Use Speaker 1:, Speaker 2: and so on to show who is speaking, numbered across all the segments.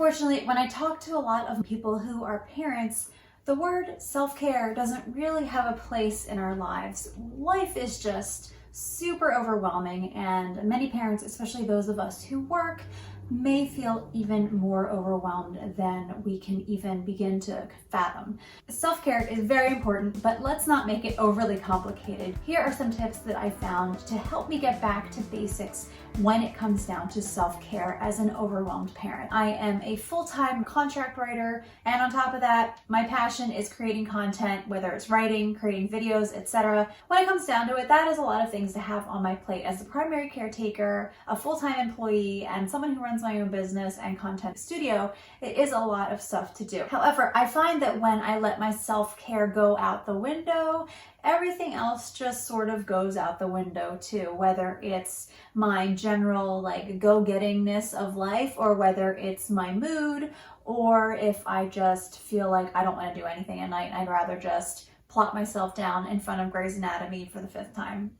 Speaker 1: Unfortunately, when I talk to a lot of people who are parents, the word self-care doesn't really have a place in our lives. Life is just super overwhelming, and many parents, especially those of us who work, may feel even more overwhelmed than we can even begin to fathom. Self-care is very important, but let's not make it overly complicated. Here are some tips that I found to help me get back to basics when it comes down to self-care as an overwhelmed parent. I am a full-time contract writer, and on top of that, my passion is creating content, whether it's writing, creating videos, etc. When it comes down to it, that is a lot of things to have on my plate as a primary caretaker, a full-time employee, and someone who runs my own business and content studio. It is a lot of stuff to do. However, I find that when I let my self-care go out the window, everything else just sort of goes out the window too, whether it's my general go-gettingness of life, or whether it's my mood, or if I just feel like I don't want to do anything at night and I'd rather just plop myself down in front of Grey's Anatomy for the 5th time.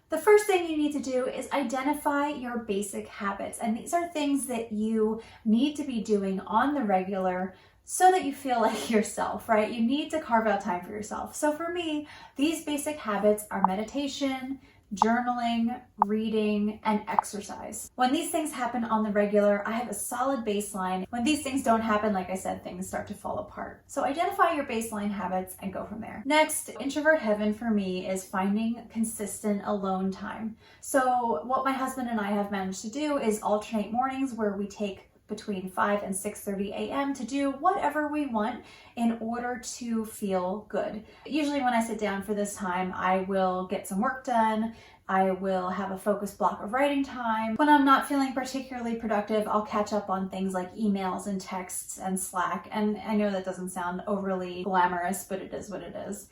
Speaker 1: The first thing you need to do is identify your basic habits, and these are things that you need to be doing on the regular so that you feel like yourself, right? You need to carve out time for yourself. So for me, these basic habits are meditation, journaling, reading, and exercise. When these things happen on the regular, I have a solid baseline. When these things don't happen, like I said, things start to fall apart. So identify your baseline habits and go from there. Next, introvert heaven for me is finding consistent alone time. So what my husband and I have managed to do is alternate mornings where we take between 5 and 6:30 a.m. to do whatever we want in order to feel good. Usually when I sit down for this time, I will get some work done. I will have a focused block of writing time. When I'm not feeling particularly productive, I'll catch up on things like emails and texts and Slack. And I know that doesn't sound overly glamorous, but it is what it is.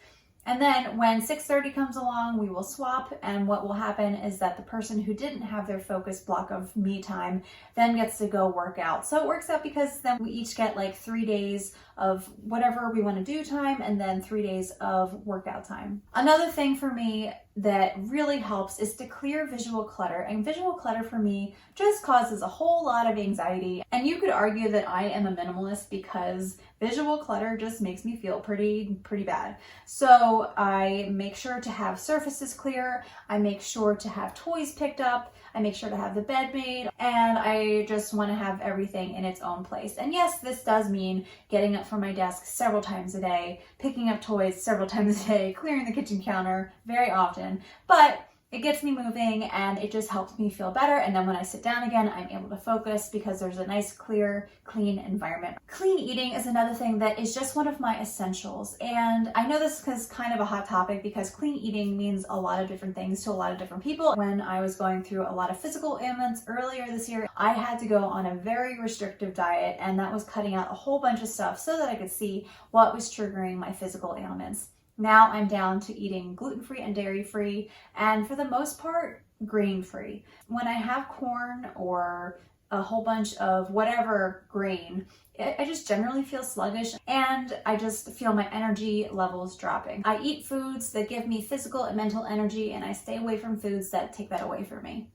Speaker 1: And then when 6:30 comes along, we will swap, and what will happen is that the person who didn't have their focus block of me time then gets to go work out. So it works out because then we each get like 3 days of whatever we want to do time, and then 3 days of workout time. Another thing for me that really helps is to clear visual clutter, and visual clutter for me just causes a whole lot of anxiety. And you could argue that I am a minimalist because visual clutter just makes me feel pretty bad. So I make sure to have surfaces clear, I make sure to have toys picked up, I make sure to have the bed made, and I just want to have everything in its own place. And yes, this does mean getting up from my desk several times a day, picking up toys several times a day, clearing the kitchen counter very often, but it gets me moving and it just helps me feel better. And then when I sit down again, I'm able to focus because there's a nice, clear, clean environment. Clean eating is another thing that is just one of my essentials. And I know this is kind of a hot topic because clean eating means a lot of different things to a lot of different people. When I was going through a lot of physical ailments earlier this year, I had to go on a very restrictive diet, and that was cutting out a whole bunch of stuff so that I could see what was triggering my physical ailments. Now I'm down to eating gluten-free and dairy-free, and for the most part, grain-free. When I have corn or a whole bunch of whatever grain, I just generally feel sluggish, and I just feel my energy levels dropping. I eat foods that give me physical and mental energy, and I stay away from foods that take that away from me.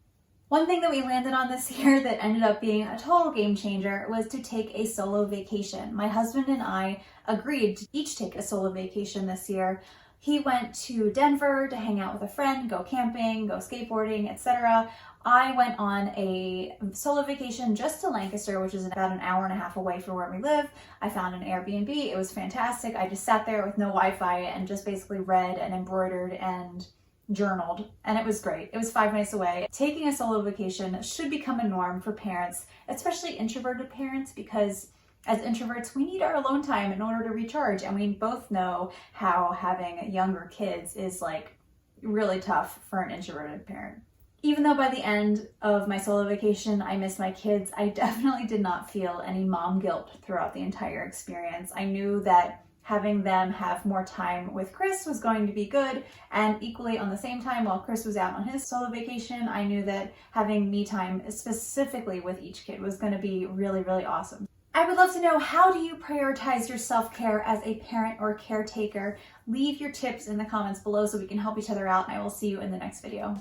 Speaker 1: One thing that we landed on this year that ended up being a total game changer was to take a solo vacation. My husband and I agreed to each take a solo vacation this year. He went to Denver to hang out with a friend, go camping, go skateboarding, etc. I went on a solo vacation just to Lancaster, which is about an hour and a half away from where we live. I found an Airbnb. It was fantastic. I just sat there with no Wi-Fi and just basically read and embroidered and journaled, and it was great. It was 5 nights away. Taking a solo vacation should become a norm for parents, especially introverted parents, because as introverts, we need our alone time in order to recharge, and we both know how having younger kids is really tough for an introverted parent. Even though by the end of my solo vacation, I missed my kids, I definitely did not feel any mom guilt throughout the entire experience. I knew that having them have more time with Chris was going to be good, and equally on the same time, while Chris was out on his solo vacation, I knew that having me time specifically with each kid was going to be really awesome. I would love to know, how do you prioritize your self-care as a parent or caretaker? Leave your tips in the comments below so we can help each other out, and I will see you in the next video.